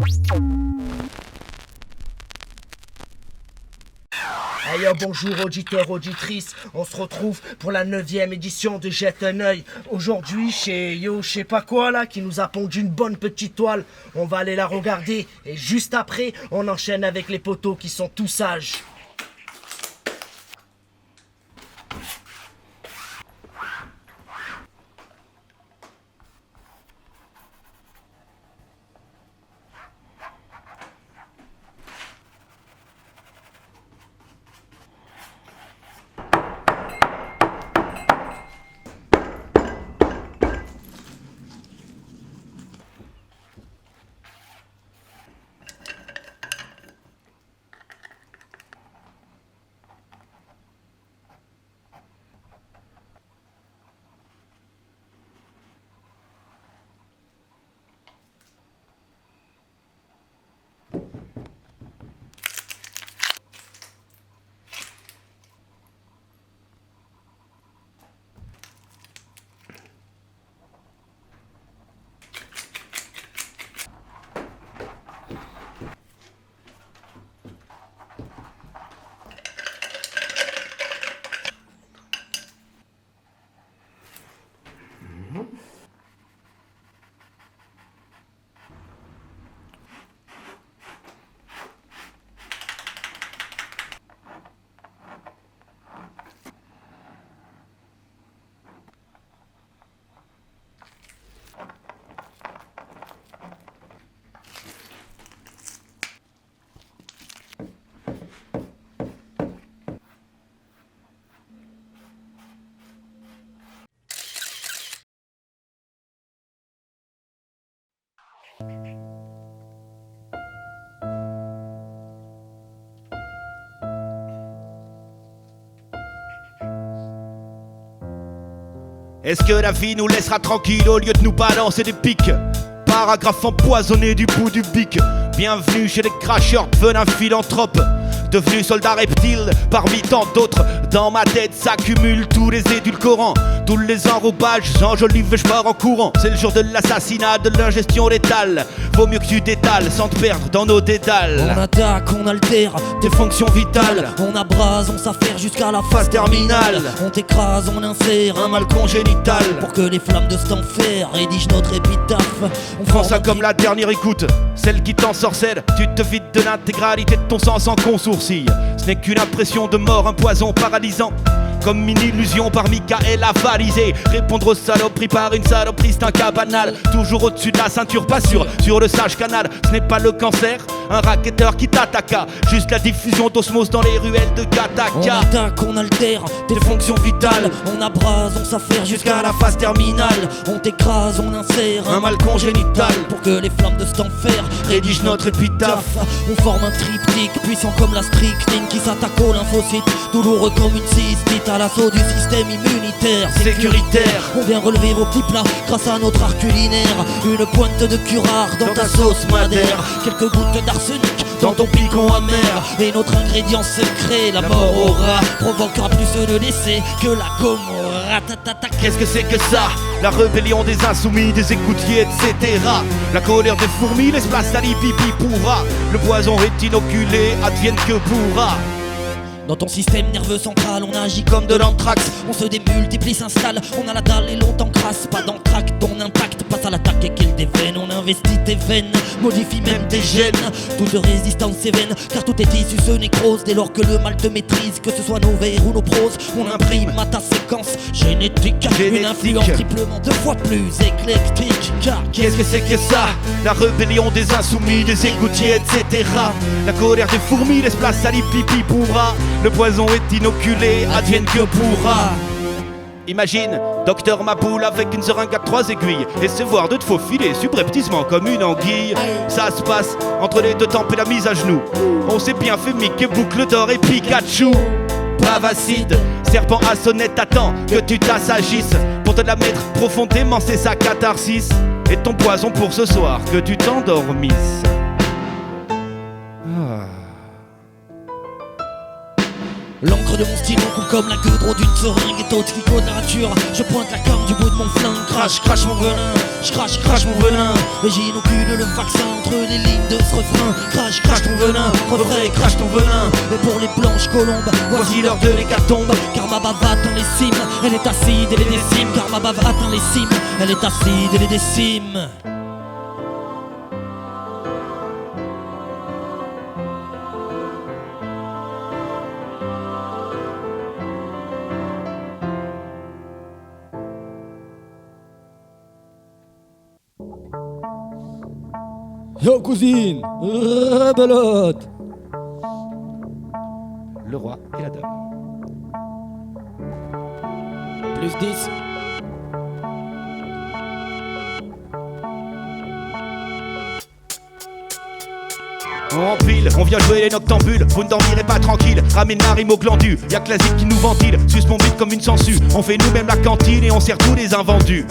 Hey yo, bonjour auditeurs, auditrices, on se retrouve pour la 9e édition de Jette un œil. Aujourd'hui chez Yo je sais pas quoi là, qui nous a pondu une bonne petite toile. On va aller la regarder et juste après on enchaîne avec les poteaux qui sont tous sages. Est-ce que la vie nous laissera tranquille au lieu de nous balancer des pics? Paragraphe empoisonné du bout du bic. Bienvenue chez les cracheurs de venin philanthropes. Devenu soldat reptile parmi tant d'autres. Dans ma tête s'accumulent tous les édulcorants, tous les enrobages, j'enjolive et je pars en courant. C'est le jour de l'assassinat, de l'ingestion létale. Vaut mieux que tu détales sans te perdre dans nos dédales. On attaque, on altère tes fonctions vitales. On abrase, on s'affaire jusqu'à la Phase terminale. On t'écrase, on insère un mal congénital. Pour que les flammes de cet enfer rédigent notre épitaphe. On prend ça comme la dernière écoute, celle qui t'ensorcelle. Tu te vides de l'intégralité de ton sang sans qu'on sourcille. Ce n'est qu'une impression de mort, un poison paralysant. Comme une illusion par Michael avalisé. Répondre aux saloperies par une saloperie, c'est un cas banal. Toujours au-dessus de la ceinture, pas sûr, sur le sage canal. Ce n'est pas le cancer, un racketteur qui t'attaqua. Juste la diffusion d'osmose dans les ruelles de Gattaca. On attaque, on altère tes fonctions vitales. On abrase, on s'affaire jusqu'à la phase terminale. On t'écrase, on insère un mal congénital. Pour que les flammes de cet enfer rédigent notre épitaphe. On forme un triptyque puissant comme la strychnine qui s'attaque au lymphocyte, douloureux comme une cystite à l'assaut du système immunitaire sécuritaire. On vient relever vos petits plats grâce à notre art culinaire. Une pointe de curare dans ta sauce madère. Quelques gouttes d'arsenic dans ton picon amer. Et notre ingrédient secret, la mort au rat, provoquera plus de décès que la Gomorrha. Qu'est-ce que c'est que ça? La rébellion des insoumis, des écoutiers, etc. La colère des fourmis laisse place à l'hippie pourra. Le poison est inoculé, advienne que pourra. Dans ton système nerveux central, on agit comme de l'anthrax. On se démultiplie, s'installe, on a la dalle et longtemps crasse. Pas d'entracte, ton impact passe à l'attaque et qu'il déveine. On investit tes veines, modifie même tes gènes. Toute résistance est vaine, car tout est issu se nécrose. Dès lors que le mal te maîtrise, que ce soit nos vers ou nos proses, on imprime à ta séquence génétique. Une influence triplement 2 fois plus éclectique. Car qu'est-ce que c'est que ça? La rébellion des insoumis, des égoutiers, etc. La colère des fourmis laisse place à l'hippie pourra. Le poison est inoculé, advienne que pourra. Imagine, docteur Maboule avec une seringue à 3 aiguilles et se voir de te faufiler subrepticement comme une anguille. Ça se passe entre les 2 tempes et la mise à genoux. On s'est bien fait Mickey, Boucle d'Or et Pikachu. Bavacide, serpent à sonnette, attends que tu t'assagisses. Pour te la mettre profondément, c'est sa catharsis. Et ton poison pour ce soir, que tu t'endormisses. L'encre de mon stylo coule comme la queue d'une seringue. Et d'autres qui de la rature, je pointe la corne du bout de mon flingue. Crache mon venin, je crache mon venin. Et j'inocule le vaccin entre les lignes de ce refrain. Crache ton venin, refrain, crache ton venin. Et pour les blanches colombes, voici l'heure de l'hécatombe. Car ma bave atteint les cimes, elle est acide et les décime. Car ma bave atteint les cimes, elle est acide et les décime. Yo cousine, rebelote. Le roi et la dame. Plus 10. On empile, on vient jouer les noctambules. Vous ne dormirez pas tranquille, ramène la rime au glandu. Y'a que la zik qui nous ventile, suce mon bite comme une sangsue. On fait nous-mêmes la cantine et on sert tous les invendus.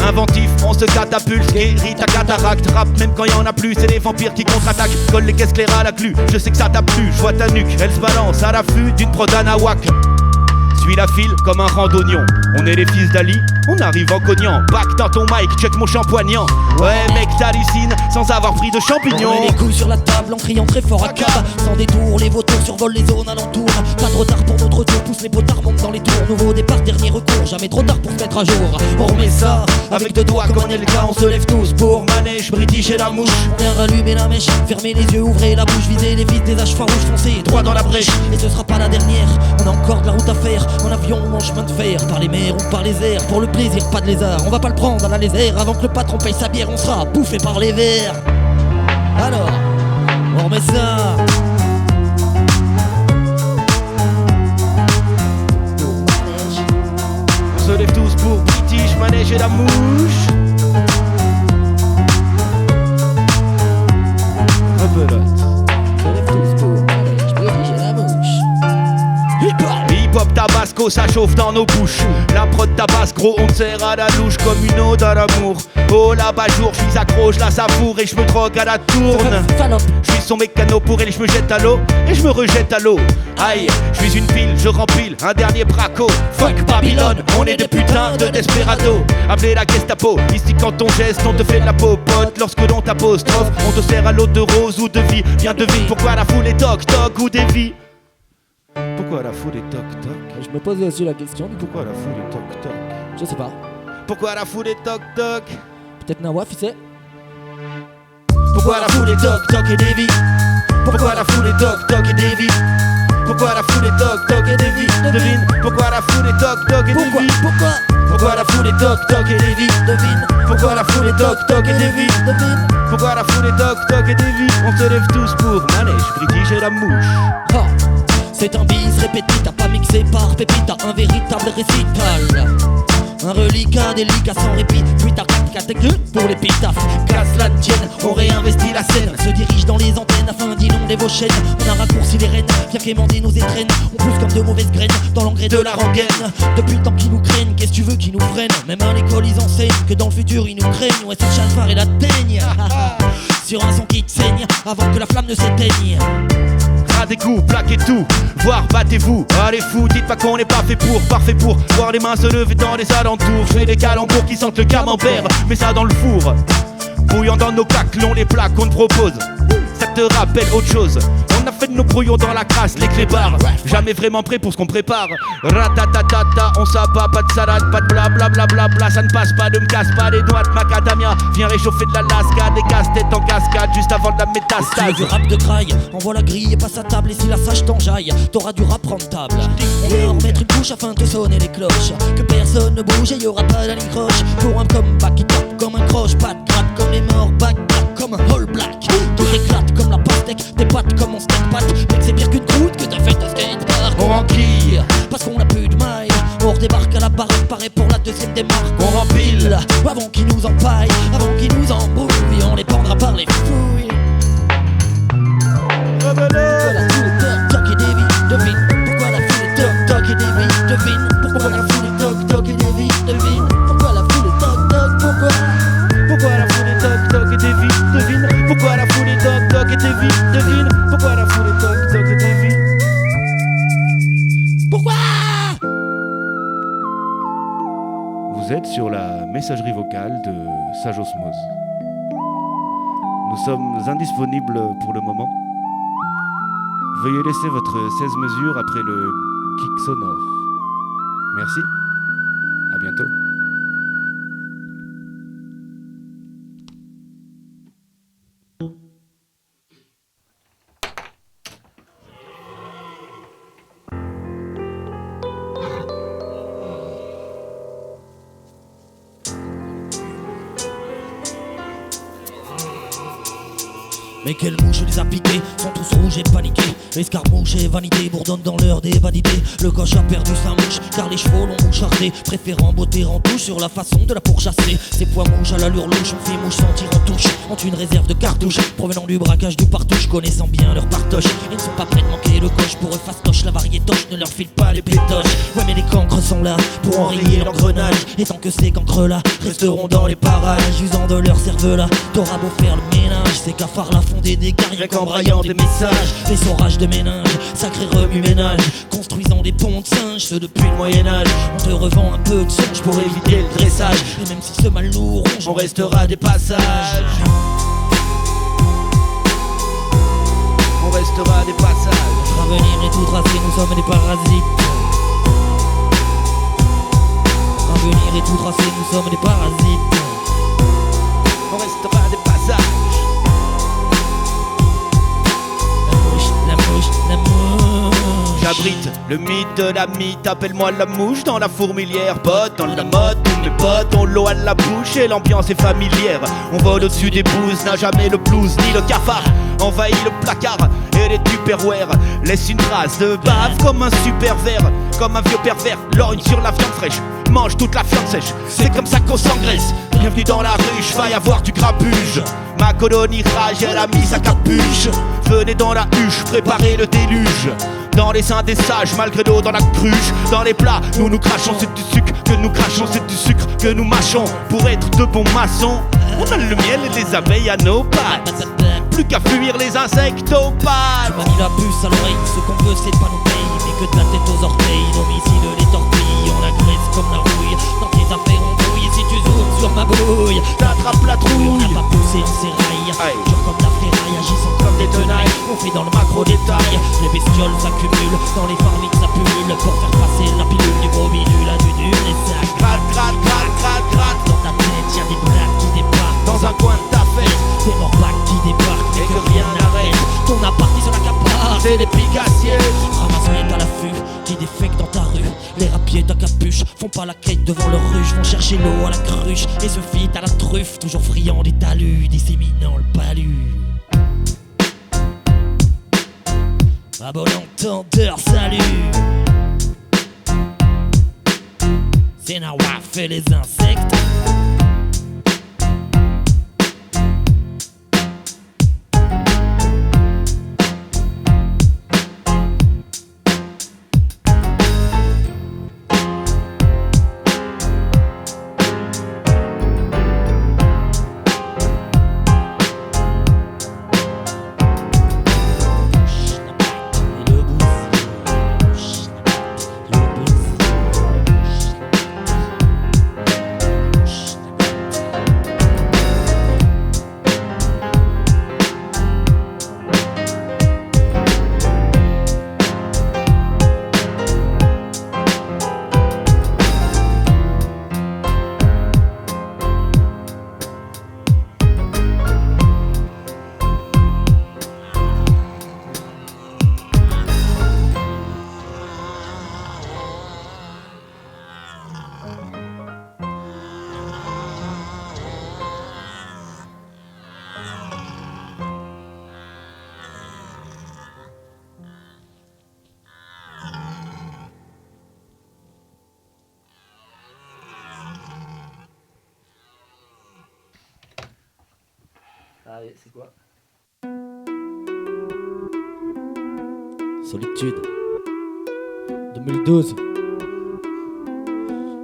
Inventif, on se catapulte, guérit ta cataracte. Rap même quand y'en a plus, c'est les vampires qui contre-attaquent. Colle les caisses claires à la clue, je sais que ça t'a plu. Je vois ta nuque, elle se balance à l'affût d'une prod Anawak. Suis la file comme un rang d'oignons. On est les fils d'Ali, on arrive en cognant. Back dans ton mic, check mon shampoignant. Ouais mec t'hallucines sans avoir pris de champignons. On met les couilles sur la table en criant très fort à cab. Sans détour, les vautours survolent les zones alentours. Pas trop tard pour notre tour, pousse les potards, montent dans les tours. Nouveau départ, dernier recours, jamais trop tard pour se mettre à jour. On remet ça avec deux doigts comme un Elka. On se lève tous pour manège, british et la mouche. On vient rallumer la mèche, fermez les yeux, ouvrez la bouche, visez les vis des haches farouches, foncez droit dans la brèche. Et ce sera pas la dernière, on a encore de la route à faire. En avion ou en chemin de fer, par les mers ou par les airs. Pour le plaisir, pas de lézard, on va pas le prendre à la lézère. Avant que le patron paye sa bière, on sera bouffé par les vers. Alors, on remet ça. On se lève tous pour british, manège et la mouche. Rebelote. Hip-hop tabasco, ça chauffe dans nos bouches. La prod tabasco, on te sert à la louche comme une ode à l'amour. Oh là-bas jour, je suis accro, je la savoure et je me drogue à la tourne. Je suis son mécano pour elle, je me jette à l'eau et je me rejette à l'eau. Aïe, je suis une pile, je rempile un dernier braco. Fuck Babylone, on est des putains de desperado. Appelez la Gestapo, ici quand on geste, on te fait de la popote. Lorsque l'on t'apostrophe, on te sert à l'eau de rose ou de vie. Viens devine pourquoi la foule est toc-toc ou des vies. Pourquoi la foule est toc-toc? Je me pose aussi la question. Pourquoi la foule est toc-toc? Je sais pas. Pourquoi la foule est toc-toc? Peut-être Nawaf, il sait. Pourquoi la foule est toc-toc et des vies? Pourquoi la foule est toc-toc et des vies? Pourquoi la foule est toc-toc et des vies? Devine. Pourquoi la foule est toc-toc et des vies? Pourquoi la foule est toc-toc et des vies? Devine. Pourquoi la foule est toc-toc et des vies? Devine. Pourquoi la foule est toc-toc et des vies? On se lève tous pour manège, british et la mouche. Oh. C'est un bis répété, t'as pas mixé par pépite, t'as un véritable récital. Un reliquat délicat sans répit, puis t'as pour l'épitaphe. Casse la tienne, on réinvestit la scène. Se dirige dans les antennes afin d'inonder vos chaînes. On a raccourci les rênes, viens quémander nos étrennes. On pousse comme de mauvaises graines dans l'engrais de la rengaine. Depuis le temps qu'ils nous craignent, qu'est-ce que tu veux qu'ils nous freinent? Même à l'école ils enseignent que dans le futur ils nous craignent. Ouais c'est le chalfard et la teigne. Sur un son qui te saigne, avant que la flamme ne s'éteigne. À des coups, plaquez tout, voire battez-vous. Allez fous, dites pas qu'on n'est pas fait pour, parfait pour voir les mains se lever dans les alentours. Je fais des calembours qui sentent le camembert, mets ça dans le four. Bouillant dans nos claques, l'on les plaques qu'on te propose. Ça te rappelle autre chose. On a fait de nos brouillons dans la crasse, les clébards. Jamais vraiment prêt pour ce qu'on prépare. Ratatatata, on s'abat, pas de salade, pas de blablabla. Ça ne passe pas, ne me casse pas les doigts de macadamia. Viens réchauffer de la lasca, des casse-têtes en cascade juste avant de la métastase. Si tu veux du rap de graille, envoie la grille et passe à table. Et si la sage t'enjaille, t'auras du rap rentable. On va en remettre une couche afin de sonner les cloches. Que personne ne bouge et y'aura pas d'alicroche. Pour un comeback qui tape comme un croche. Pas de gratte comme les morts, back comme un all black. Tout éclate comme la pastèque, des pattes comme on steak pat. Mec c'est pire qu'une croûte que t'as fait de skatepark. On enquille, parce qu'on a plus de mailles. On redébarque à la barre, pareil pour la deuxième démarque. on rempile, avant qu'ils nous empaillent, avant qu'ils nous embrouillent. On les pendra par les fouilles. Pourquoi la foule est toc-toc et des vies, devine. Pourquoi la foule est toc-toc et des vies, devine. Pourquoi la foule est toc-toc et des vies, devine. Pourquoi la foule est toc-toc, pourquoi la foule est toc-toc et des vies, devine. Pourquoi la foule est toc-toc et des vies, devine. Pourquoi la foule est toc-toc et des vies. Vous êtes sur la messagerie vocale de Sage Osmose. Nous sommes indisponibles pour le moment. Veuillez laisser votre 16 mesures après le kick sonore. Merci. À bientôt. Mais quelles mouches les a piquées, sont tous rouges et paniqués. Escarmouches et vanité bourdonnent dans l'heure des vanités. Le coche a perdu sa mouche, car les chevaux l'ont mouchardé, préférant botter en touche sur la façon de la pourchasser. Ces poids mouches à l'allure louche, on fait mouche sans tir en touche. Ont une réserve de cartouches, provenant du braquage du partouche, connaissant bien leur partoche. Ils ne sont pas prêts de manquer le coche, pour eux fastoche, la variétoche ne leur file pas les pétoches. Ouais mais les cancres sont là, pour enrayer l'engrenage. Et tant que ces cancres là resteront dans les parages, usant de leur cerveau-là, t'auras beau faire le ménage, ces cafards là font des dégâts rien qu'en braillant des messages. Les saurages de ménage, sacré remue-ménage, construisant des ponts de singes, ceux depuis le Moyen-Âge. On te revend un peu de songe pour éviter le dressage, et même si ce mal nous ronge, on restera des passages. On restera des passages. Notre avenir est tout tracé, nous sommes des parasites. Notre avenir est tout tracé, nous sommes des parasites. On restera des passages. La mouche. J'abrite le mythe de la mythe, appelle-moi la mouche dans la fourmilière. Pote dans la mode, tous mes potes ont l'eau à la bouche et l'ambiance est familière. On vole au-dessus des bouses, n'a jamais le blues ni le cafard. Envahit le placard et les tupperwares. Laisse une trace de bave comme un super verre, comme un vieux pervers, lorgne sur la viande fraîche. Mange toute la viande sèche, c'est comme ça qu'on s'engraisse. Bienvenue dans la ruche, va y avoir du grabuge. Ma colonie rage, elle a mis sa capuche. Venez dans la huche, préparez le déluge. Dans les seins des sages, malgré l'eau dans la cruche. Dans les plats, nous crachons, c'est du sucre que nous crachons, c'est du sucre que nous mâchons. Pour être de bons maçons, on a le miel et les abeilles à nos pattes. Plus qu'à fuir les insectes aux Tu pattes. m'as mis la puce à l'oreille, ce qu'on veut c'est pas nos pays, mais que de la tête aux orteils, l'homicide, les torpilles, on agresse comme la rouille. Dans tes affaires on brouille, et si tu zoomes sur ma bouille, T'attrapes la trouille. on n'a pas poussé, on s'éraille. Aïe. Dur comme la ferraille, agissant comme des tenailles. On fait dans le macro détail, les bestioles s'accumulent, dans les farmiques ça pullule, pour faire passer la pilule du gros bidule à du nul. Et ça Gratte, gratte, gratte, gratte, gratte. dans ta tête, y'a des blagues qui débarquent. Dans un coin de ta fête, Des morbacs qui débarquent, et que rien n'arrête. Ton appart est sur la capare. C'est des picassiers. Ramasse-les à l'affût, qui défectent dans ta rue. Les rapiers ta capuche font pas la quête devant leur ruche, vont chercher l'eau à la cruche et se fient à la truffe, toujours friand des talus, disséminant le palu. À bon entendeur, salut. C'est Nawa fait les insectes. Allez, c'est quoi? Solitude 2012.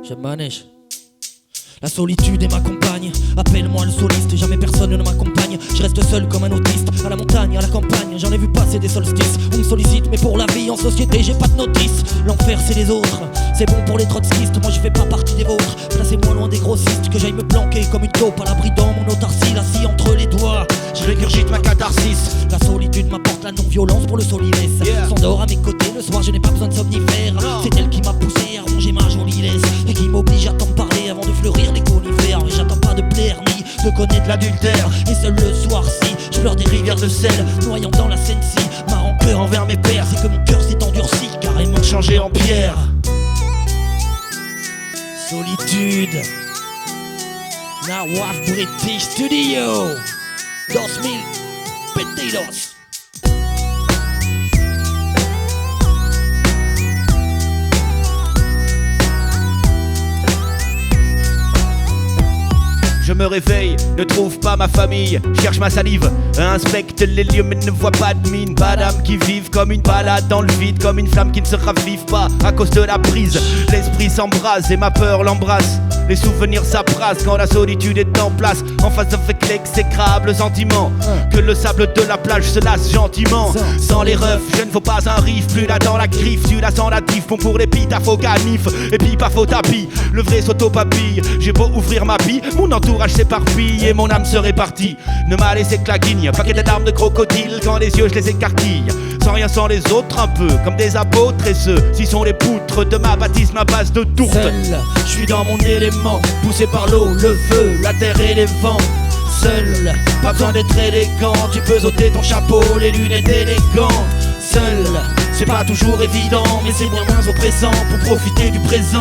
Chamanèche. La solitude est ma compagne, appelle-moi le soliste, jamais personne ne m'accompagne. Je reste seul comme un autiste, à la montagne, montagne, à la campagne, j'en ai vu passer des solstices. On me sollicite, mais pour la vie en société, j'ai pas de notice. L'enfer, c'est les autres, c'est bon pour les trotskistes. Moi, je fais pas partie des vôtres. Placez-moi loin des grossistes, que j'aille me planquer comme une taupe à l'abri dans mon autarcie, assis entre les doigts. Je régurgite ma catharsis. La solitude m'apporte la non-violence pour le solilès. S'endort à mes côtés, le soir, je n'ai pas besoin de somnifère. C'est elle qui m'a poussé à ronger ma jolie laisse et qui m'oblige à t'en parler avant de fleurir les conifères. Et j'attends pas de plaire ni de connaître l'adultère. Et seul le soir-ci, je pleure des rivières de sel, noyant dans la Seine-ci ma rancœur envers mes pères. C'est que mon cœur s'est endurci, carrément changé en pierre. Solitude. Nawaf British Studio 2000 Potatoes. Je me réveille, ne trouve pas ma famille, cherche ma salive, inspecte les lieux mais ne vois pas de mine. Pas d'âme qui vivent comme une balade dans le vide, comme une flamme qui ne se ravive pas à cause de la prise. L'esprit s'embrase et ma peur l'embrasse. Les souvenirs s'apprasent quand la solitude est en place, en face avec l'exécrable sentiment que le sable de la plage se lasse gentiment. Sans les refs, je ne vaux pas un riff, plus là dans la griffe, tu la sens la tif. Bon pour les pites, faux canif, et puis pas faux tapis. Le vrai s'auto-papille, j'ai beau ouvrir ma bille, mon entourage s'éparpille et mon âme se répartit. Ne m'a laissé que la guigne, paquet de larmes de crocodile quand les yeux je les écarquille. Sans rien sans les autres, un peu comme des apôtres, et ceux-ci sont les poutres de ma baptiste, ma base de tourte. Seul, je suis dans mon élément, poussé par l'eau, le feu, la terre et les vents. Seul, pas besoin d'être élégant, tu peux ôter ton chapeau, les lunettes élégantes. Seul, c'est pas toujours évident, mais c'est bien moins oppressant pour profiter du présent.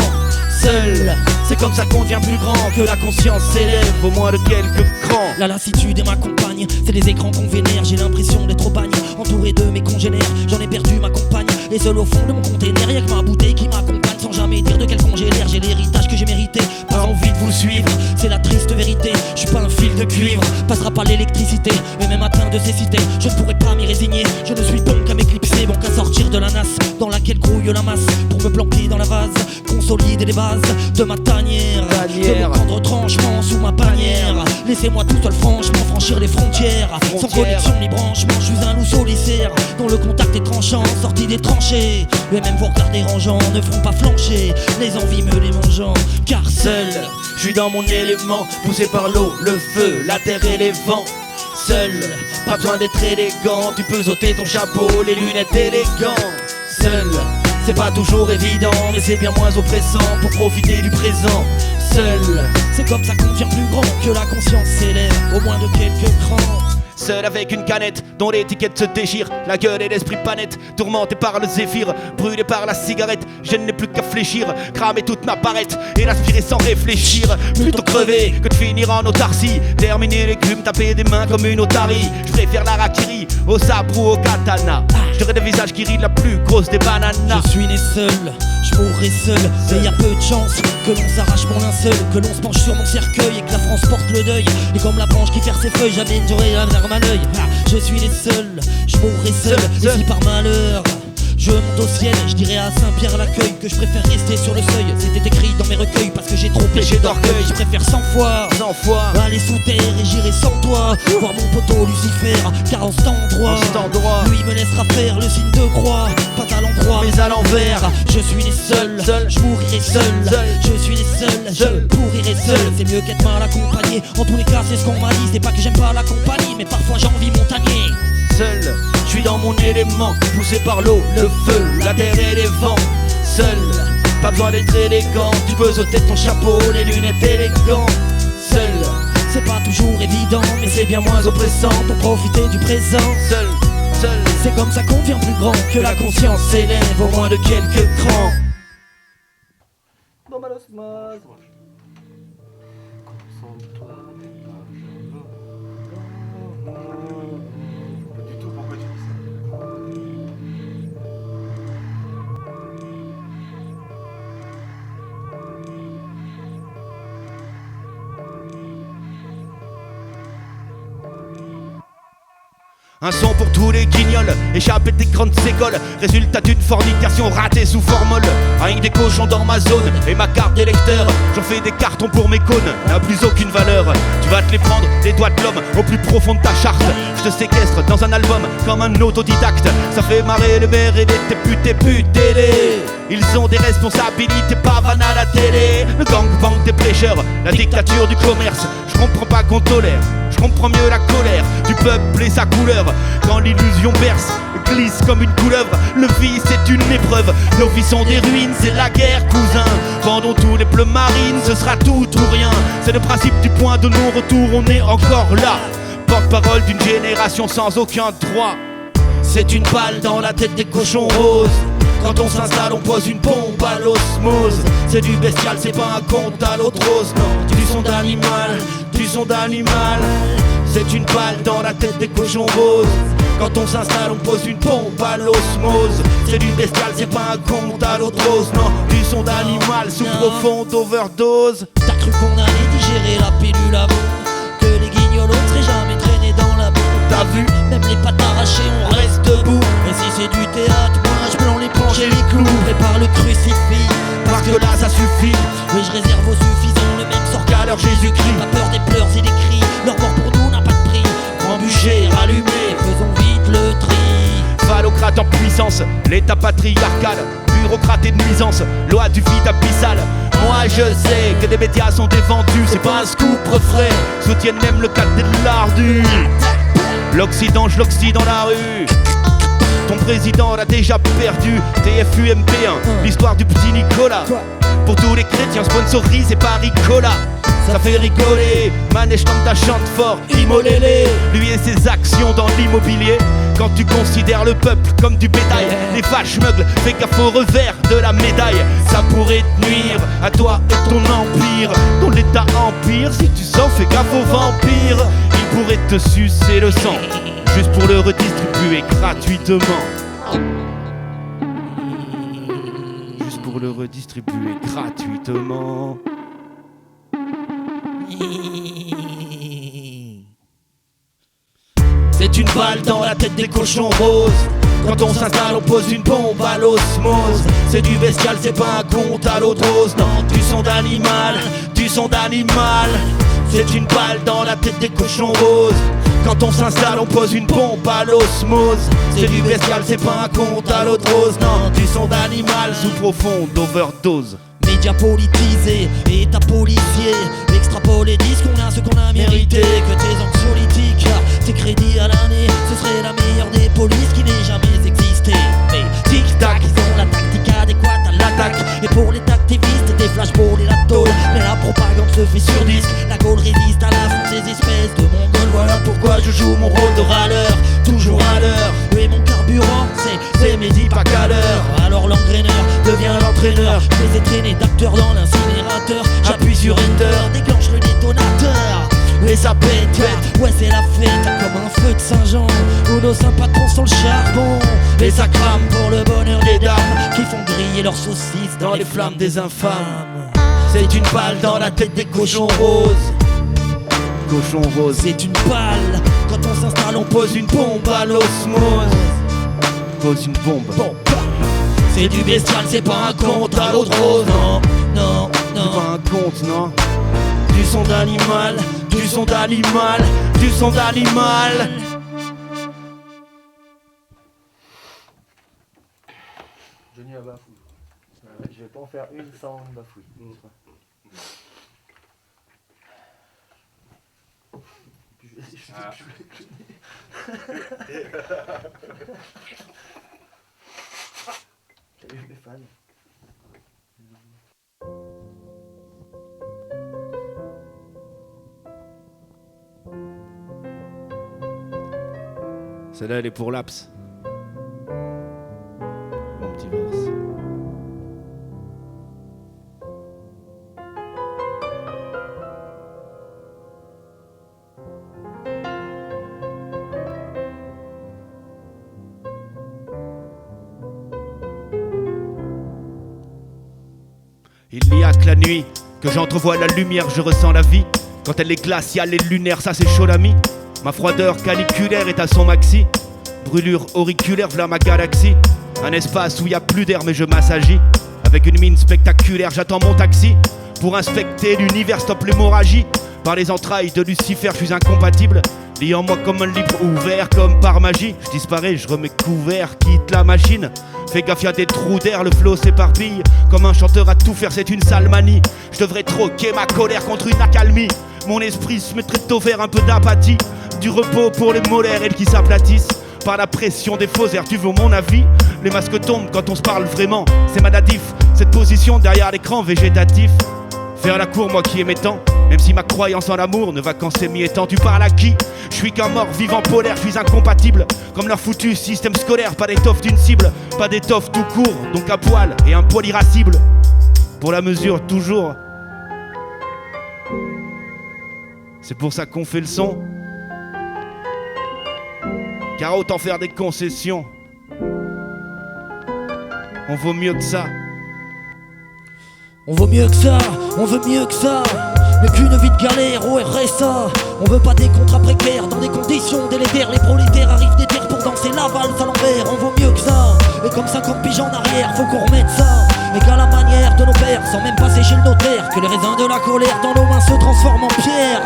Seul, c'est comme ça qu'on devient plus grand, que la conscience s'élève au moins de quelques crans. La lassitude est ma compagne, c'est les écrans qu'on vénère. J'ai l'impression d'être au bagne, entouré de mes congénères. J'en ai perdu ma compagne, et seul au fond de mon container, y'a que ma bouteille qui m'accompagne sans jamais dire de quel congénère. J'ai l'héritage que j'ai mérité, pas envie de vous le suivre, c'est la triste vérité. Je suis pas un fil de cuivre, passera pas l'électricité, et même atteint de cécité, je ne pourrai pas m'y résigner. Je ne suis bon qu'à m'éclipser, bon qu'à sortir de la nasse dans laquelle grouille la masse, pour me planquer dans la vase, consolider les bases de ma tanière, de me prendre tranchement sous ma bannière. Laissez-moi tout seul franchement franchir les frontières, sans connexion ni branchement. Je suis un loup solitaire dont le contact est tranchant, sorti des tranchées. Les mêmes vos regards dérangeants ne feront pas flancher les envies me les mangeant. Car seul, je suis dans mon élément, poussé par l'eau, le feu, la terre et les vents. Seul, pas besoin d'être élégant, tu peux ôter ton chapeau, les lunettes élégantes. Seul, c'est pas toujours évident, mais c'est bien moins oppressant pour profiter du présent. Seul, c'est comme ça qu'on devient plus grand, que la conscience s'élève au moins de quelques crans. Seul avec une canette dont l'étiquette se déchire, la gueule et l'esprit pas net, tourmenté par le zéphyr, brûlé par la cigarette, je n'ai plus qu'à fléchir, cramer toute ma barrette et l'aspirer sans réfléchir. Plutôt crever que de finir en autarcie, terminer l'écume, taper des mains comme une otarie. Je préfère la rakiri au sabre ou au katana, j'aurais des visages qui rient la plus grosse des bananas. Je suis né seul, je mourrai seul, mais y a peu de chance que l'on s'arrache mon linceul, que l'on se penche sur mon cercueil et que la France porte le deuil. Et comme la branche qui perd ses feuilles, jamais une durée à l'arme à l'œil. Je suis né seul, je mourrai seul, et si par malheur je monte au ciel, je dirais à Saint-Pierre-l'Accueil que je préfère rester sur le seuil. C'était écrit dans mes recueils parce que j'ai trop péché d'orgueil. Je préfère 100 fois aller sous terre et j'irai sans toi voir mon poteau Lucifer, car en cet endroit lui me laissera faire le signe de croix, pas à l'endroit mais à l'envers. Je suis né seul, je mourirai seul, je suis né seul, je mourirai seul. C'est mieux qu'être mal accompagné, en tous les cas c'est ce qu'on m'a dit. C'est pas que j'aime pas la compagnie, mais parfois j'ai envie montagnier. Seul, je suis dans mon élément, poussé par l'eau, le feu, la terre et les vents. Seul, pas besoin d'être élégant, tu peux ôter ton chapeau, les lunettes élégantes. Seul, c'est pas toujours évident, mais c'est bien moins oppressant pour profiter du présent. Seul, c'est comme ça qu'on devient plus grand, que la conscience s'élève au moins de quelques crans. Un son pour tous les guignols, échappés des grandes écoles, résultat d'une fornication ratée sous formol. Rien que des cochons dans ma zone et ma carte d'électeur, j'en fais des cartons pour mes cônes, n'a plus aucune valeur. Tu vas te les prendre, les doigts de l'homme, au plus profond de ta charte. je te séquestre dans un album comme un autodidacte. Ça fait marrer les maires et les députés télé. Ils ont des responsabilités, pavane à la télé. Le gangbang des pêcheurs, la dictature du commerce. Je comprends pas qu'on tolère, je comprends mieux la colère du peuple et sa couleur. Quand l'illusion berce, glisse comme une couleuvre. Le vice est une épreuve, nos vies sont des ruines, c'est la guerre cousin. Vendons tous les bleus marines, ce sera tout ou rien. C'est le principe du point de non-retour, on est encore là. Porte-parole d'une génération sans aucun droit. C'est une balle dans la tête des cochons roses. Quand on s'installe, on pose une bombe à l'osmose. C'est du bestial, c'est pas un conte à l'autre rose. Non, du son d'animal, du son d'animal. C'est une balle dans la tête des cochons roses. Quand on s'installe, on pose une bombe à l'osmose. C'est du bestial, c'est pas un conte à l'autre rose. Non, du son d'animal sous profonde overdose. T'as cru qu'on allait digérer la pilule avant, que les guignols seraient jamais traînés dans la boue. T'as vu, même les pattes arrachées, on reste debout. Et si c'est du théâtre, moi je blanc les planches et les clous. Prépare le crucifix, parce que là ça suffit. Et je réserve aux suffisants le même sort qu'à leur Jésus-Christ. Pas peur des pleurs et des cris, leur mort pour nous n'a pas de prix. Grand bûcher rallumé, faisons vite le tri. Phallocrate en puissance, l'état patriarcal, bureaucrate et de nuisance, loi du vide abyssal. Moi je sais que les médias sont des vendus, c'est pas un scoop refrain, soutiennent même le cadre de l'ardu. L'Occident, je l'Occident dans la rue. Ton président l'a déjà perdu. TFUMP1, l'histoire du petit Nicolas. Pour tous les chrétiens sponsorisés par Ricola. Ça fait rigoler, Manège comme ta chante fort, immolé-les. Lui et ses actions dans l'immobilier. Quand tu considères le peuple comme du bétail, les vaches meugles, fais gaffe au revers de la médaille. Ça pourrait te nuire à toi et ton empire. Ton état empire, si tu sens, fais gaffe aux vampires. Ils pourraient te sucer le sang, juste pour le redistribuer gratuitement. Juste pour le redistribuer gratuitement. C'est une balle dans la tête des cochons roses. Quand on s'installe, on pose une bombe à l'osmose. C'est du bestial, c'est pas un conte à l'eau de rose. Non, du son d'animal, du son d'animal. C'est une balle dans la tête des cochons roses. Quand on s'installe, on pose une bombe à l'osmose. C'est du bestial, c'est pas un conte à l'eau de rose. Non, du son d'animal sous profonde overdose. Médias politisés, état policier, extrapole et disent qu'on a ce qu'on a mérité. Que tes anxiolytiques, tes crédits à l'année, ce serait la meilleure des polices qui n'ait jamais existé. Mais tic-tac, ils ont la tactique adéquate à l'attaque. Et pour les activistes, des flashballs et la tôle. Mais la propagande se fait sur disque, la Gaule résiste à la fonte des espèces de mongols. Voilà pourquoi je joue mon rôle de râleur, toujours à l'heure. Et mon carburant, c'est mes dix packs à l'heure. Alors l'engraîneur devient l'entraîneur. Je les ai traînés d'acteurs dans l'incinérateur. J'appuie sur Enter, déclenche le détonateur. Et ça pète, ouais c'est la fête, comme un feu de Saint-Jean où nos saints patrons sont le charbon. Et ça crame pour le bonheur des dames qui font griller leurs saucisses dans les flammes des infâmes. C'est une balle dans la tête des cochons roses. Cochon rose. C'est une balle, quand on s'installe on pose une bombe à l'osmose. Pose une bombe. C'est du bestial, c'est pas un conte à l'eau de rose. Non, non, non. C'est pas un conte, non. Du son d'animal, du son d'animal, du son d'animal. Johnny a bafouille. Je vais pas en faire une sans bafouille. T'as eu des fans. Celle-là, elle est pour Laps. Mon petit verse. Il n'y a que la nuit que j'entrevois la lumière, je ressens la vie. Quand elle est glaciale et lunaire, ça c'est chaud l'ami. Ma froideur caniculaire est à son maxi. Brûlure auriculaire, v'là ma galaxie. Un espace où y a plus d'air mais je m'assagis. Avec une mine spectaculaire, j'attends mon taxi. Pour inspecter l'univers, stop l'hémorragie. Par les entrailles de Lucifer, je suis incompatible. lis en moi comme un livre ouvert, comme par magie. Je disparais, je remets couvert, quitte la machine. Fais gaffe, y'a des trous d'air, le flow s'éparpille. Comme un chanteur à tout faire, c'est une sale manie. Je devrais troquer ma colère contre une accalmie. Mon esprit se mettrait au vert, un peu d'apathie. Du repos pour les molaires et qui s'aplatissent par la pression des faux airs. Tu veux mon avis? Les masques tombent quand on se parle vraiment. C'est maladif, cette position derrière l'écran végétatif. Faire la cour, moi qui aimais tant. Même si ma croyance en l'amour ne va qu'en s'émiettant. Tu parles à qui? Je suis qu'un mort vivant polaire, je suis incompatible. Comme leur foutu système scolaire, pas d'étoffe d'une cible. Pas d'étoffe tout court, donc un poil et un poil irascible. Pour la mesure toujours. C'est pour ça qu'on fait le son. Car autant faire des concessions. On vaut mieux que ça. On vaut mieux que ça, on veut mieux que ça. Mais qu'une vie de galère au RSA. On veut pas des contrats précaires dans des conditions délétères. Les prolétaires arrivent des terres pour danser la valse à l'envers. On vaut mieux que ça. Et comme 50 piges en arrière, faut qu'on remette ça. Et qu'à la manière de nos pères, sans même passer chez le notaire, que les raisins de la colère dans nos mains se transforment en pierre.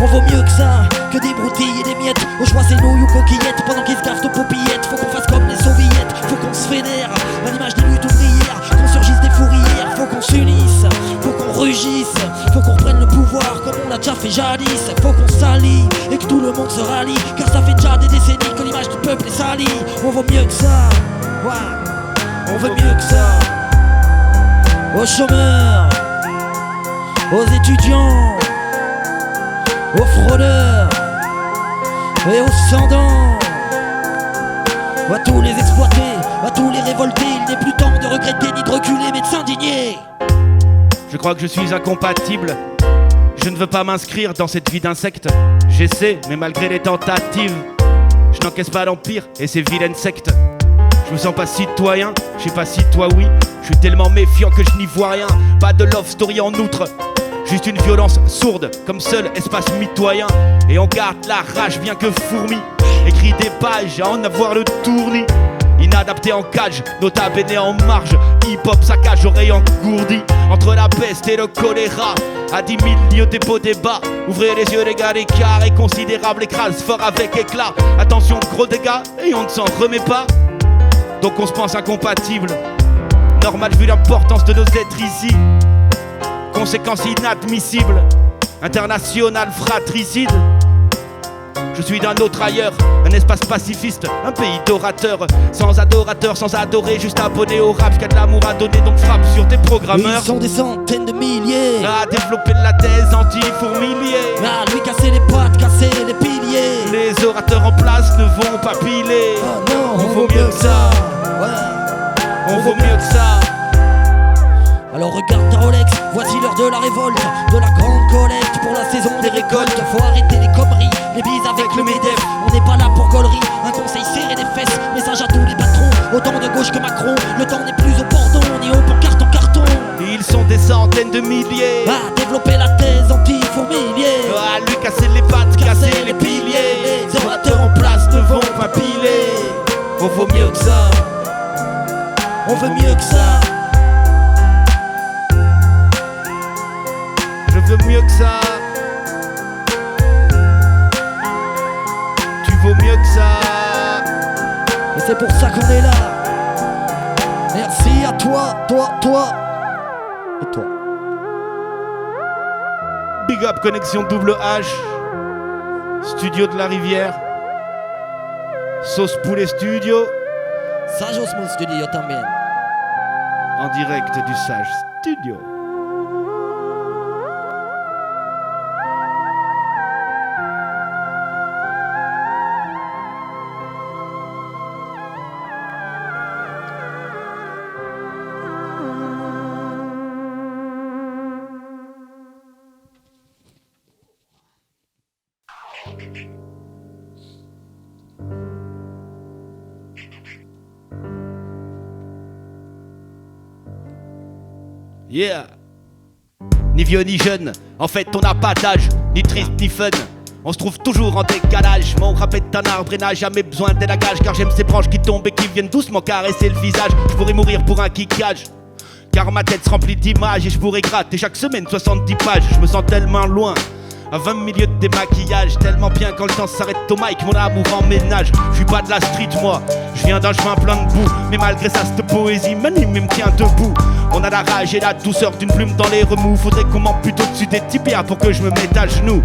On vaut mieux que ça, que des broutilles et des miettes. Au choix c'est nouilles ou coquillettes, pendant qu'ils se gaffent de paupillettes. Faut qu'on fasse comme les soviets, faut qu'on se fédère à l'image des luttes ouvrières, qu'on surgisse des fourrières. Faut qu'on s'unisse, faut qu'on rugisse, faut qu'on reprenne le pouvoir comme on l'a déjà fait jadis. Faut qu'on s'allie et que tout le monde se rallie, car ça fait déjà des décennies que l'image du peuple est salie. On vaut mieux que ça, ouais. On veut mieux que ça. Aux chômeurs, aux étudiants, aux fraudeurs et aux sans-dents, à tous les exploités, à tous les révoltés. Il n'est plus temps de regretter ni de reculer mais de s'indigner. Je crois que je suis incompatible. Je ne veux pas m'inscrire dans cette vie d'insecte. J'essaie, mais malgré les tentatives, je n'encaisse pas l'empire et ces vilaines sectes. Je me sens pas citoyen, je sais pas si toi oui. Je suis tellement méfiant que je n'y vois rien. Pas de love story en outre, juste une violence sourde, comme seul espace mitoyen. Et on garde la rage bien que fourmi. Écrit des pages à en avoir le tournis. Inadapté en cage, nota bene en marge. Hip-hop saccage, oreille engourdie. Entre la peste et le choléra, à 10 000 lieux des beaux débats. Ouvrez les yeux les gars, l'écart est considérable. Écrase fort avec éclat. Attention gros dégâts, et on ne s'en remet pas. Donc on se pense incompatible. Normal vu l'importance de nos êtres ici. Conséquences inadmissibles. International fratricide. Je suis d'un autre ailleurs, un espace pacifiste, un pays d'orateurs. Sans adorateurs, sans adorer, juste abonné au rap. Qu'il y a de l'amour à donner, donc frappe sur tes programmeurs. Ils sont des centaines de milliers à développer la thèse anti-fourmilier. À lui casser les pattes, casser les piliers. Les orateurs en place ne vont pas piler. Oh non, on vaut mieux que ça. Ouais. On vaut mieux que ça. Alors regarde ta Rolex, voici l'heure de la révolte, de la grande collecte pour la saison des récoltes. Faut arrêter les conneries, les bises avec le MEDEF. On n'est pas là pour gaulerie, un conseil serré des fesses. Message à tous les patrons, autant de gauche que Macron. Le temps n'est plus au bordon, ni au pancarte en carton. Ils sont des centaines de milliers à développer la thèse anti-fourmilier. À lui casser les pattes, casser les piliers. Les orateurs en place ne vont pas piler. On vaut mieux que ça. On veut mieux que ça. Je veux mieux que ça. Tu vaux mieux que ça. Et c'est pour ça qu'on est là. Merci à toi, toi et toi. Big up connexion double H. Studio de la Rivière. Sauce Poulet Studio. Sage Osmo Studio también. En direct du Sage Studio. Yeah. Ni vieux ni jeune, en fait on n'a pas d'âge, ni triste ni fun. On se trouve toujours en décalage. Mon rap est un arbre et n'a jamais besoin d'élagage. Car j'aime ces branches qui tombent et qui viennent doucement caresser le visage. Je pourrais mourir pour un kickage, car ma tête se remplit d'images. Et je pourrais gratter chaque semaine 70 pages. Je me sens tellement loin À 20 milieux de démaquillage, tellement bien quand le temps s'arrête au mic, mon amour emménage. Je suis pas de la street moi, je viens d'un chemin plein de boue. Mais malgré ça cette poésie m'anime et me tient debout. On a la rage et la douceur d'une plume dans les remous. Faudrait qu'on m'en plutôt dessus des tibias pour que je me mette à genoux.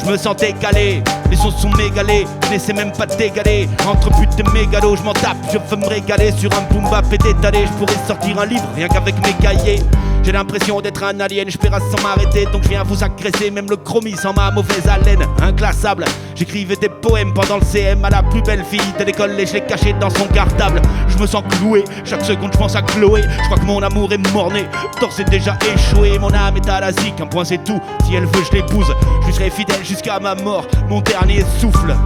Je me sens décalé, les sons sont mégalés, je n'essaie même pas d'égaler. Entre putes de mégalos, je m'en tape, je veux me régaler. Sur un boom bap et détalé, je pourrais sortir un livre rien qu'avec mes cahiers. J'ai l'impression d'être un alien, je pérasse sans m'arrêter. Donc je viens vous agresser, même le chromie sans ma mauvaise haleine. Inclassable, j'écrivais des poèmes pendant le CM à la plus belle fille de l'école et je l'ai caché dans son cartable. Je me sens cloué, chaque seconde je pense à Chloé. Je crois que mon amour est mort-né, torse est déjà échoué. Mon âme est à la zik, un point c'est tout, si elle veut je l'épouse. Je lui serai fidèle jusqu'à ma mort, mon dernier souffle.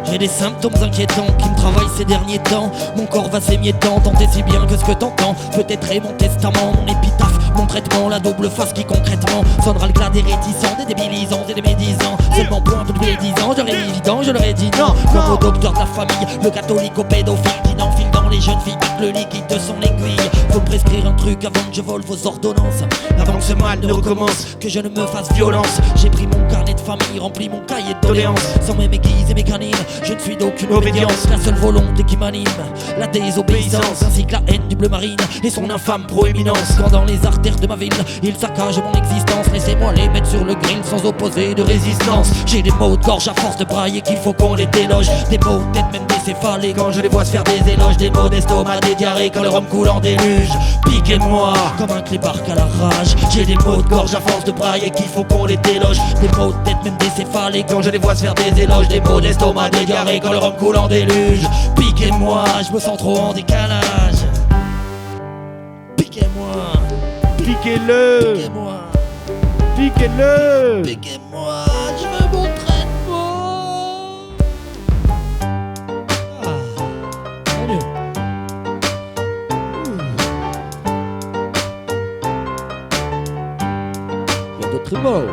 J'ai des symptômes inquiétants qui me travaillent ces derniers temps. Mon corps va s'émiettant, tant et si bien que ce que t'entends peut-être est mon testament, mon épitaphe, mon traitement, la double face qui concrètement sonnera le glas des réticents, des débilisants et des médisants. Seulement point depuis les 10 ans, je l'ai évident, je leur ai dit non. Comme au docteur de la famille, le catholique au pédophile qui n'enfile dans les jeunes filles le liquide de son aiguille. Faut me prescrire un truc avant que je vole vos ordonnances, avant que ce mal ne recommence, que je ne me fasse violence. J'ai pris mon carnet de famille, rempli mon cahier de doléances. Sans mes aiguilles et mes canines, je ne suis d'aucune obédience. La seule volonté qui m'anime, la désobéissance, ainsi que la haine du bleu marine et son infâme proéminence. Quand dans les artères de ma ville, il saccage mon existence, laissez-moi les mettre sur le grill sans opposer de résistance. J'ai des mots de gorge à force de brailler qu'il faut qu'on les déloge. Des mots de tête même décéphalés quand je les vois se faire des éloges. Des mots d'estomac, des diarrhées quand le rhum coule en déluge. Piquez-moi comme un clébarque à la rage. J'ai des mots de gorge à force de brailler qu'il faut qu'on les déloge. Des mots de tête même décéphalés quand je les vois se faire des éloges. Des mots d'estomac, des diarrhées quand le rhum coule en déluge. Piquez-moi, je me sens trop en décalage. Piquez-moi, Piquez-le, piquez-moi, piquez-le. piquez-moi, je veux mon traitement. Tant mieux. Il y a d'autres mots.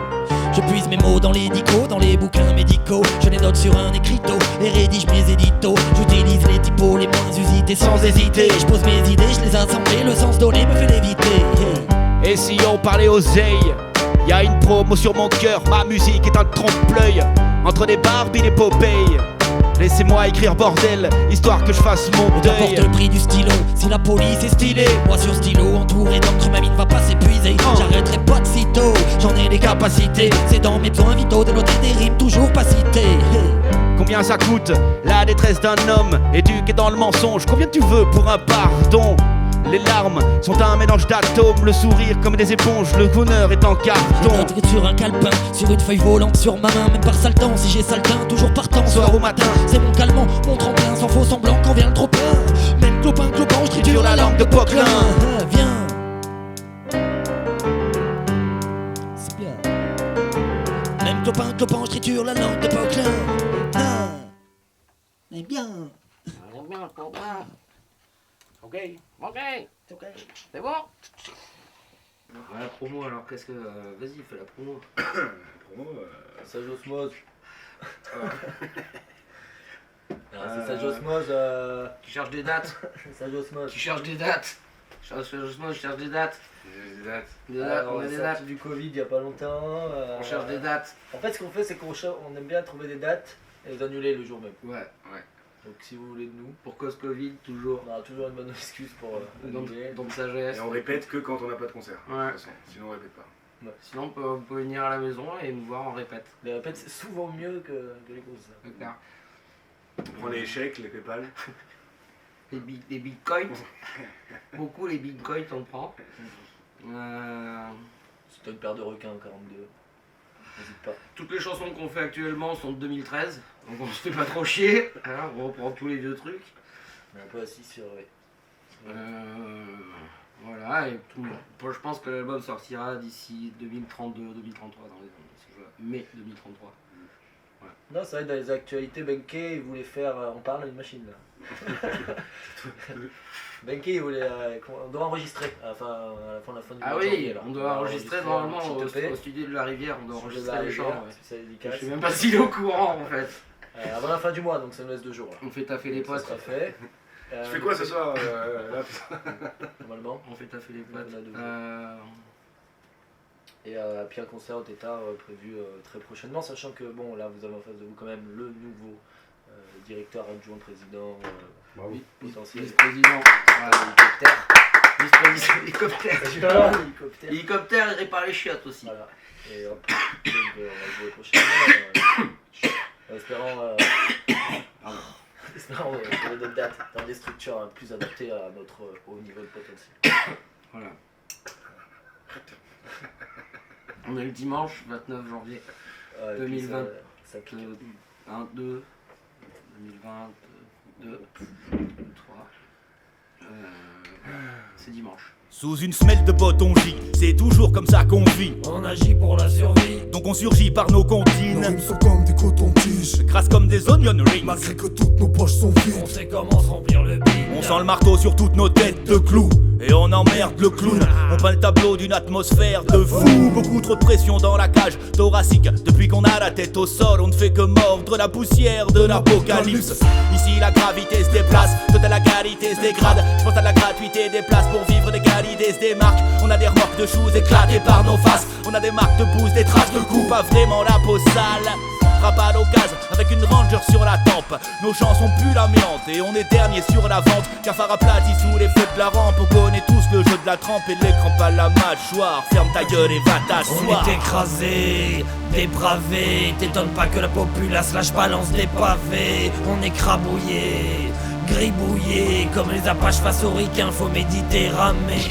Je puise mes mots dans les dicos, dans les bouquins médicaux. Je les note sur un écriteau et rédige mes éditos. J'utilise les typos les moins usités sans hésiter. Je pose mes idées, je les assemble et le sens donné me fait léviter. Et si on parlait oseille, y a une promo sur mon cœur, ma musique est un trompe-l'œil. Entre des Barbie et des Popeye, laissez-moi écrire bordel, histoire que je fasse mon Qu'importe deuil. le prix du stylo, si la police est stylée, moi sur stylo entouré d'encre, ma mine va pas s'épuiser. J'arrêterai pas de sitôt, j'en ai les capacités. C'est dans mes besoins vitaux de noter des rimes toujours pas citées. Combien ça coûte, la détresse d'un homme éduqué dans le mensonge? Combien tu veux pour un pardon? Les larmes sont un mélange d'atomes, le sourire comme des éponges, le bonheur est en Je carton. note sur un calepin, sur une feuille volante sur ma main, même par sale temps, si j'ai sale teint, toujours partant, soir au matin. C'est mon calmant, mon tremplin, sans faux semblant quand vient le trop plein. Même clopin, clopin, je triture la langue de Poquelin. Viens, C'est bien. même clopin, clopin, je triture la langue de Poquelin. Eh bien. Ok, c'est bon. Ouais, la promo alors, qu'est-ce que. Vas-y, fais la promo. Sage Osmose. C'est Sage Osmose qui cherche des dates. Sage Osmose. Qui cherche des dates. Sage Osmose cherche des dates. Des dates, on a des dates. Du Covid il y a pas longtemps. On cherche des dates. En fait, ce qu'on fait, c'est qu'on aime bien trouver des dates et les annuler le jour même. Ouais. Donc, si vous voulez de nous, Pour cause Covid, toujours. on aura toujours une bonne excuse pour annuler. Donc sagesse. Et on répète que quand on n'a pas de concert. Ouais. De toute façon, sinon on répète pas. Sinon, vous pouvez venir à la maison et nous voir en répète. Les répètes, c'est souvent mieux que les concerts. C'est clair. On prend les chèques, les Paypal. Les bitcoins. Beaucoup les bitcoins, on prend. Si t'as une paire de requins en 42, n'hésite pas. Toutes les chansons qu'on fait actuellement sont de 2013, donc on se fait pas trop chier. Hein, on reprend tous les vieux trucs. On est un peu assis sur. Oui. Voilà, et tout. Je pense que l'album sortira d'ici 2032-2033 dans les mai 2033. Non, c'est vrai, dans les actualités, Benké, il voulait faire. On parle à une machine là. Benké, il voulait. On doit enregistrer à la fin de la fin du mois Ah de oui, janvier, là. on doit enregistrer normalement un petit EP. au studio de la Rivière, on doit Studio de enregistrer la les Rivière, chants. Ouais. spécial Je dédicace. sais même pas s'il est au courant en fait. Avant la fin du mois, donc ça nous laisse 2 jours. Là. On fait taffer les Ça potes. sera fait. Tu fais quoi ce soir là, Normalement. On fait taffer les potes. On a 2 jours. Et puis un concert au Tétard prévu très prochainement, sachant que bon, là vous avez en face de vous quand même le nouveau directeur adjoint président potentiel. Vice-président. Hélicoptère. Hélicoptère, il répare les chiottes aussi. Voilà. Et hop, donc, on va jouer prochainement. Espérons trouver d'autres dates dans des structures plus adaptées à notre haut niveau de potentiel. Voilà. On est le dimanche 29 janvier 2020. Ça pique. 1, 2, 2022, 2023. C'est dimanche. Sous une semelle de bottes on gît, c'est toujours comme ça qu'on vit. On agit pour la survie. Donc on surgit par nos comptines. Nos rimes sont comme des cotons-tiges, Crasse comme des onion rings. malgré que toutes nos poches sont vides. On sait comment se remplir le bide. On sent le marteau sur toutes nos têtes de clous. Et on emmerde le clown. On peint le tableau d'une atmosphère de fou. Beaucoup trop de pression dans la cage thoracique. Depuis qu'on a la tête au sol, on ne fait que mordre la poussière de l'apocalypse. Ici la gravité se déplace, toute la qualité se dégrade. Je pense à la gratuité des places pour vivre d'égalité se démarque. On a des remorques de choses éclatées par nos faces. On a des marques de pouces, des traces de coups, pas vraiment la peau sale. Frappe à l'occasion avec une Ranger sur la tempe. Nos chansons puent l'amiante et on est dernier sur la vente. Cafard aplati sous les feux de la rampe. On connaît tous le jeu de la trempe et les crampes à la mâchoire. Ferme ta gueule et va t'asseoir. On est écrasés, dépravés. T'étonne pas que la populace lâche balance des pavés. On est crabouillés, gribouillés. Comme les Apaches face aux ricains, faut méditerraner.